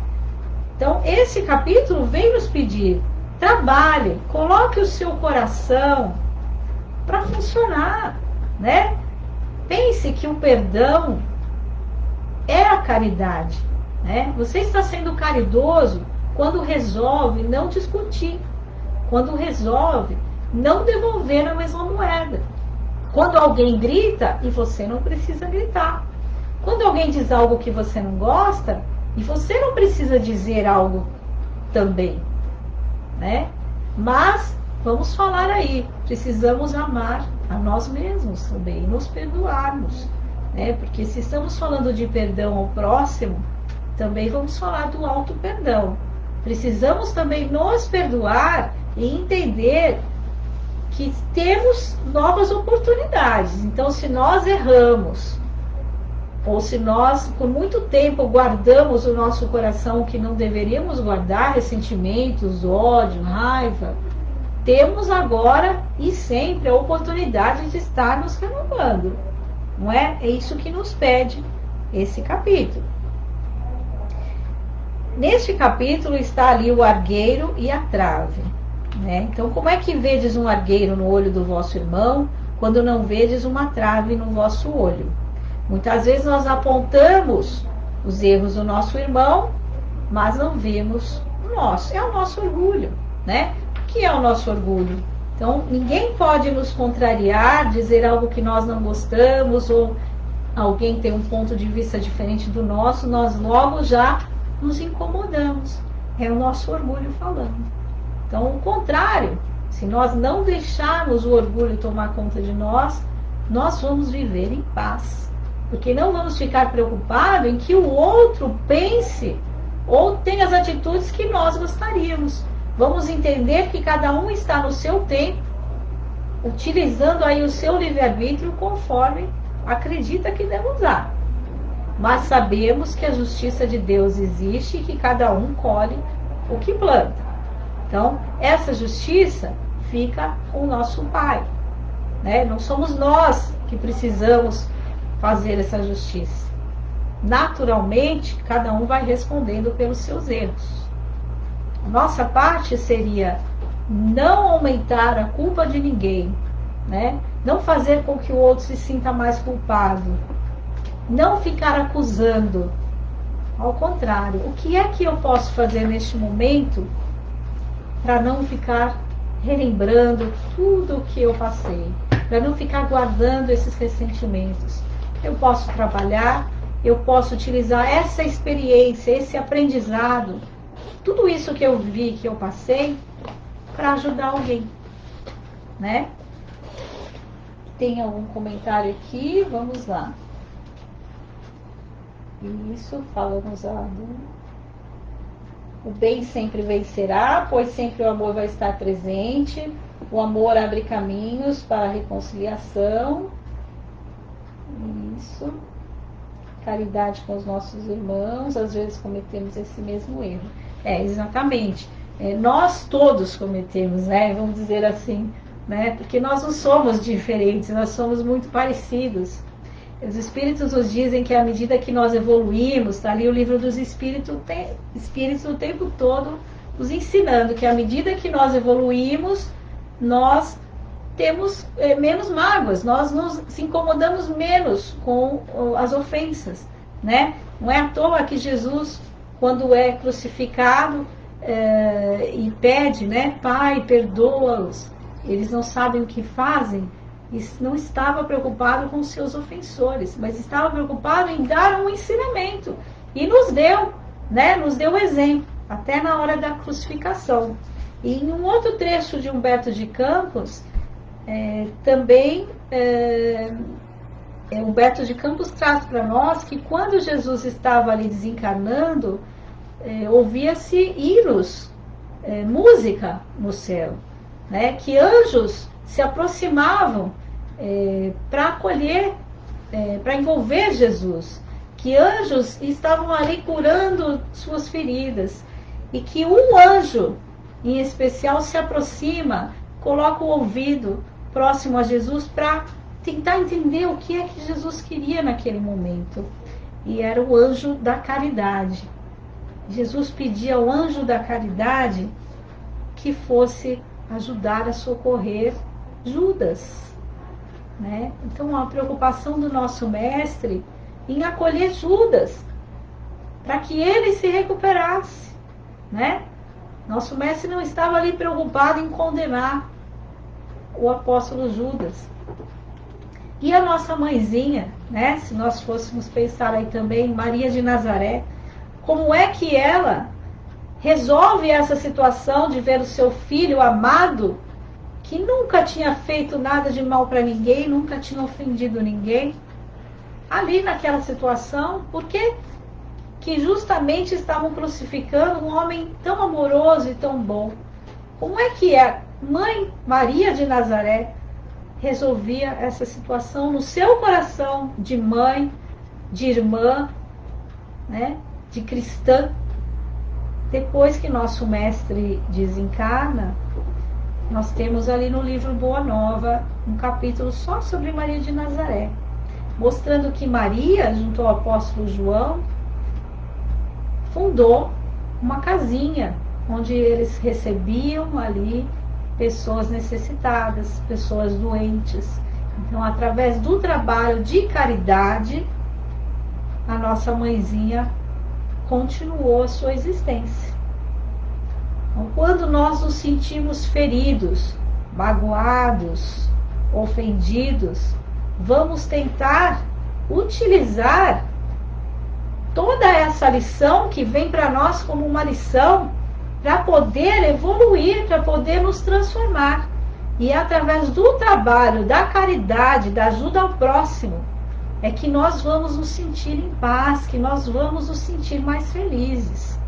Então esse capítulo vem nos pedir: trabalhe, coloque o seu coração para funcionar, né? Pense que o perdão é a caridade, né? Você está sendo caridoso quando resolve não discutir, quando resolve não devolver a mesma moeda, quando alguém grita e você não precisa gritar, quando alguém diz algo que você não gosta e você não precisa dizer algo também, né? Mas vamos falar aí, precisamos amar a nós mesmos também, nos perdoarmos, né? Porque se estamos falando de perdão ao próximo, também vamos falar do auto perdão. Precisamos também nos perdoar e entender que temos novas oportunidades. Então, se nós erramos, ou se nós por muito tempo guardamos o nosso coração que não deveríamos guardar, ressentimentos, ódio, raiva, temos agora e sempre a oportunidade de estar nos renovando, não é? É isso que nos pede esse capítulo. Neste capítulo está ali o argueiro e a trave, né? Então, como é que vedes um argueiro no olho do vosso irmão, quando não vedes uma trave no vosso olho? Muitas vezes nós apontamos os erros do nosso irmão, mas não vemos o nosso. É o nosso orgulho, né? O que é o nosso orgulho? Então, ninguém pode nos contrariar, dizer algo que nós não gostamos, ou alguém tem um ponto de vista diferente do nosso, nós logo já nos incomodamos. É o nosso orgulho falando. Então, o contrário, se nós não deixarmos o orgulho tomar conta de nós, nós vamos viver em paz. Porque não vamos ficar preocupados em que o outro pense ou tenha as atitudes que nós gostaríamos. Vamos entender que cada um está no seu tempo, utilizando aí o seu livre-arbítrio conforme acredita que deve usar. Mas sabemos que a justiça de Deus existe e que cada um colhe o que planta. Então, essa justiça fica com o nosso Pai, né? Não somos nós que precisamos fazer essa justiça. Naturalmente, cada um vai respondendo pelos seus erros. Nossa parte seria não aumentar a culpa de ninguém, né? Não fazer com que o outro se sinta mais culpado, não ficar acusando. Ao contrário, o que é que eu posso fazer neste momento para não ficar relembrando tudo o que eu passei, para não ficar guardando esses ressentimentos? Eu posso trabalhar, eu posso utilizar essa experiência, esse aprendizado, tudo isso que eu vi, que eu passei, para ajudar alguém, né? tem algum comentário aqui? Vamos lá. Isso, falamos o bem sempre vencerá, pois sempre o amor vai estar presente. O amor abre caminhos para a reconciliação. Isso. Caridade com os nossos irmãos, às vezes cometemos esse mesmo erro. Exatamente. Nós todos cometemos, né? Vamos dizer assim, né? Porque nós não somos diferentes, nós somos muito parecidos. Os Espíritos nos dizem que à medida que nós evoluímos, está ali o livro dos Espíritos o tempo todo nos ensinando que à medida que nós evoluímos, nós temos menos mágoas, nós nos incomodamos menos com as ofensas, né? Não é à toa que Jesus, quando é crucificado e pede, né, Pai, perdoa-os, eles não sabem o que fazem, e não estava preocupado com os seus ofensores, mas estava preocupado em dar um ensinamento, e nos deu, né, nos deu exemplo, até na hora da crucificação. E em um outro trecho de Humberto de Campos, também Humberto de Campos traz para nós que quando Jesus estava ali desencarnando, ouvia-se hinos, música no céu, né? Que anjos se aproximavam para acolher, para envolver Jesus, que anjos estavam ali curando suas feridas, e que um anjo em especial se aproxima, coloca o ouvido próximo a Jesus para tentar entender o que é que Jesus queria naquele momento. E era o anjo da caridade. Jesus pedia ao anjo da caridade que fosse ajudar a socorrer Judas, né? Então, a preocupação do nosso mestre em acolher Judas, para que ele se recuperasse, né? Nosso mestre não estava ali preocupado em condenar o apóstolo Judas. E a nossa mãezinha, né? Se nós fôssemos pensar aí também, Maria de Nazaré, como é que ela resolve essa situação de ver o seu filho amado, que nunca tinha feito nada de mal para ninguém, nunca tinha ofendido ninguém, ali naquela situação, porque que justamente estavam crucificando um homem tão amoroso e tão bom. Como é que a mãe Maria de Nazaré resolvia essa situação no seu coração de mãe, de irmã, né, de cristã? Depois que nosso mestre desencarna, nós temos ali no livro Boa Nova um capítulo só sobre Maria de Nazaré, mostrando que Maria, junto ao apóstolo João, fundou uma casinha onde eles recebiam ali pessoas necessitadas, pessoas doentes. Então, através do trabalho de caridade, a nossa mãezinha continuou a sua existência. Então, quando nós nos sentimos feridos, magoados, ofendidos, vamos tentar utilizar toda essa lição que vem para nós como uma lição para poder evoluir, para poder nos transformar. E é através do trabalho, da caridade, da ajuda ao próximo, é que nós vamos nos sentir em paz, que nós vamos nos sentir mais felizes.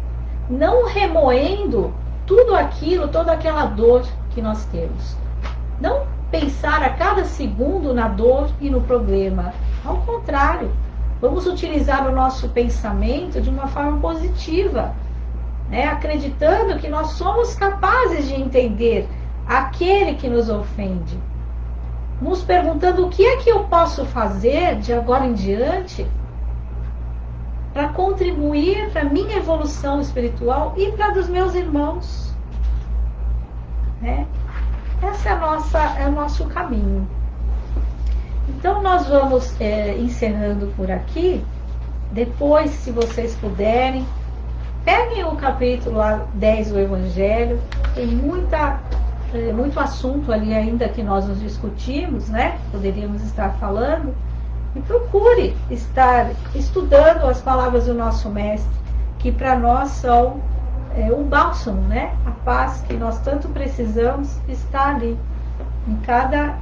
Não remoendo tudo aquilo, toda aquela dor que nós temos. Não pensar a cada segundo na dor e no problema. Ao contrário, vamos utilizar o nosso pensamento de uma forma positiva, né? Acreditando que nós somos capazes de entender aquele que nos ofende. Nos perguntando o que é que eu posso fazer de agora em diante para contribuir para a minha evolução espiritual e para a dos meus irmãos, né? Essa é o nosso caminho. Então nós vamos encerrando por aqui. Depois, se vocês puderem, peguem o capítulo 10 do Evangelho. Tem muito assunto ali ainda que nós nos discutimos, né? Poderíamos estar falando. E procure estar estudando as palavras do nosso Mestre, que para nós são o bálsamo, né? A paz que nós tanto precisamos está ali, em cada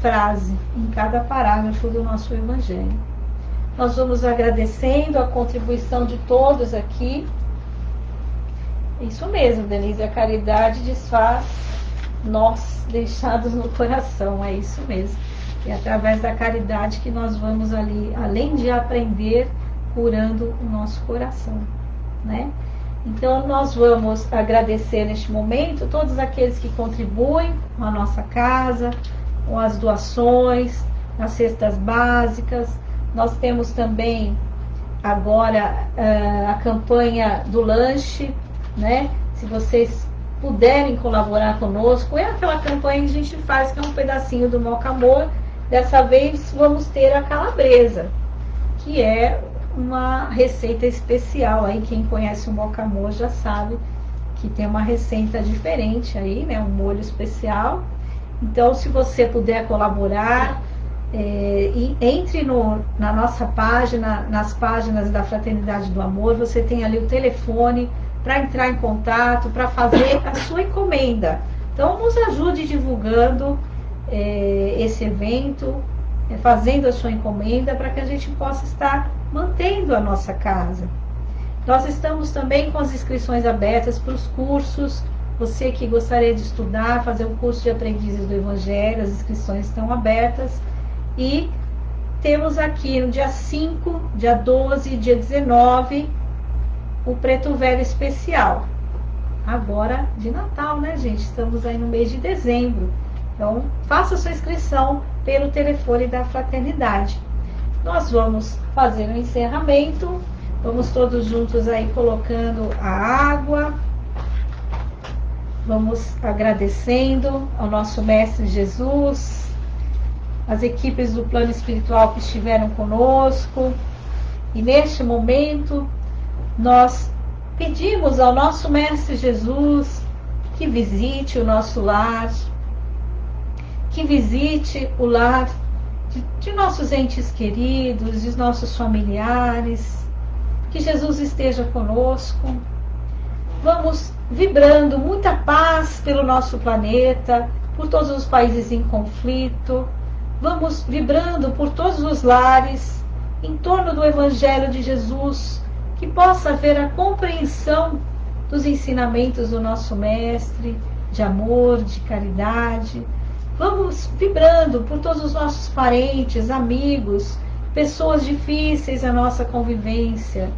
frase em cada parágrafo do nosso Evangelho. Nós vamos agradecendo a contribuição de todos aqui. Isso mesmo, Denise, a caridade desfaz nós deixados no coração, é isso mesmo. É através da caridade que nós vamos ali, além de aprender, curando o nosso coração, né? Então nós vamos agradecer neste momento todos aqueles que contribuem com a nossa casa, com as doações, as cestas básicas. Nós temos também agora a campanha do lanche, né? Se vocês puderem colaborar conosco, é aquela campanha que a gente faz, que é um pedacinho do mocamor. Dessa vez vamos ter a calabresa, que é uma receita especial. Aí quem conhece o mocamor já sabe que tem uma receita diferente aí, né? Um molho especial. Então, se você puder colaborar, e entre na nossa página, nas páginas da Fraternidade do Amor, você tem ali o telefone para entrar em contato, para fazer a sua encomenda. Então, nos ajude divulgando esse evento, fazendo a sua encomenda, para que a gente possa estar mantendo a nossa casa. Nós estamos também com as inscrições abertas para os cursos. Você que gostaria de estudar, fazer um curso de aprendizes do Evangelho, as inscrições estão abertas. E temos aqui no dia 5, dia 12 e dia 19, o Preto Velho especial. Agora de Natal, né, gente? Estamos aí no mês de dezembro. Então, faça sua inscrição pelo telefone da Fraternidade. Nós vamos fazer um encerramento. Vamos todos juntos aí colocando a água. Vamos agradecendo ao nosso Mestre Jesus, as equipes do plano espiritual que estiveram conosco. E neste momento, nós pedimos ao nosso Mestre Jesus que visite o nosso lar, que visite o lar de nossos entes queridos, de nossos familiares, que Jesus esteja conosco. Vamos vibrando muita paz pelo nosso planeta, por todos os países em conflito. Vamos vibrando por todos os lares, em torno do Evangelho de Jesus, que possa haver a compreensão dos ensinamentos do nosso Mestre, de amor, de caridade. Vamos vibrando por todos os nossos parentes, amigos, pessoas difíceis à nossa convivência,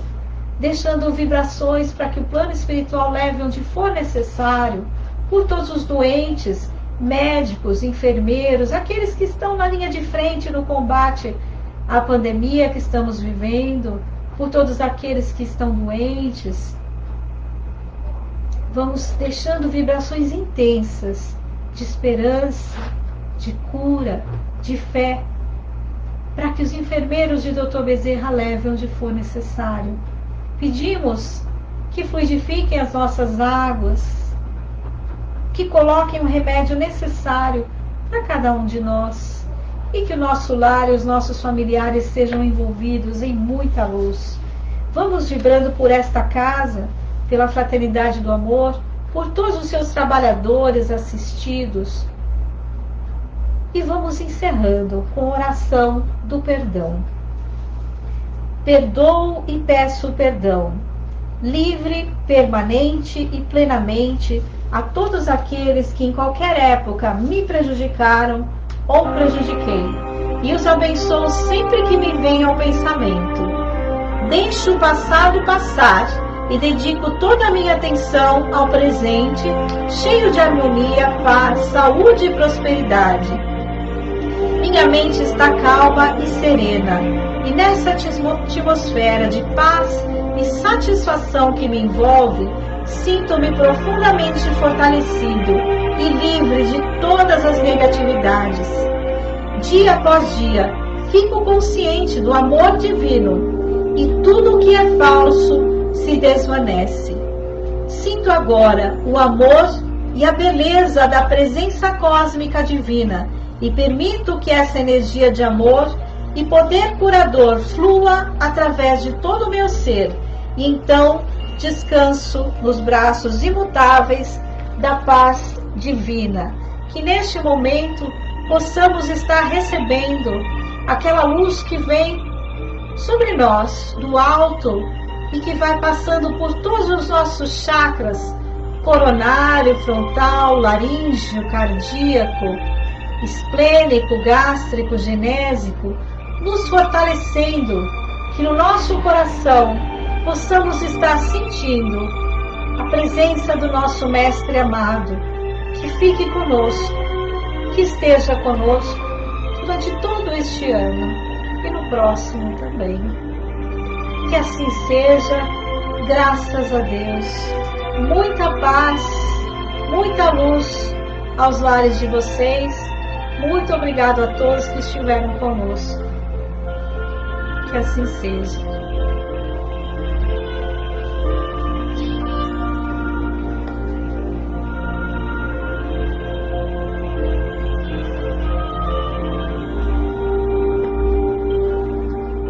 deixando vibrações para que o plano espiritual leve onde for necessário, por todos os doentes, médicos, enfermeiros, aqueles que estão na linha de frente no combate à pandemia que estamos vivendo, por todos aqueles que estão doentes. Vamos deixando vibrações intensas de esperança, de cura, de fé, para que os enfermeiros de Dr. Bezerra levem onde for necessário. Pedimos que fluidifiquem as nossas águas, que coloquem o remédio necessário para cada um de nós, e que o nosso lar e os nossos familiares sejam envolvidos em muita luz. Vamos vibrando por esta casa, pela Fraternidade do Amor, por todos os seus trabalhadores assistidos, e vamos encerrando com a oração do perdão. Perdoo e peço perdão, livre, permanente e plenamente, a todos aqueles que em qualquer época me prejudicaram ou prejudiquei, e os abençoo sempre que me vem ao pensamento. Deixo o passado passar e dedico toda a minha atenção ao presente, cheio de harmonia, paz, saúde e prosperidade. Minha mente está calma e serena, e nessa atmosfera de paz e satisfação que me envolve, sinto-me profundamente fortalecido e livre de todas as negatividades. Dia após dia, fico consciente do amor divino, e tudo o que é falso se desvanece. Sinto agora o amor e a beleza da presença cósmica divina, e permito que essa energia de amor e poder curador flua através de todo o meu ser, e então descanso nos braços imutáveis da paz divina, que neste momento possamos estar recebendo aquela luz que vem sobre nós, do alto, e que vai passando por todos os nossos chakras, coronário, frontal, laríngeo, cardíaco, esplênico, gástrico, genésico, nos fortalecendo, que no nosso coração possamos estar sentindo a presença do nosso Mestre amado, que fique conosco, que esteja conosco durante todo este ano e no próximo também. Que assim seja, graças a Deus. Muita paz, muita luz aos lares de vocês. Muito obrigado a todos que estiveram conosco. Que assim seja.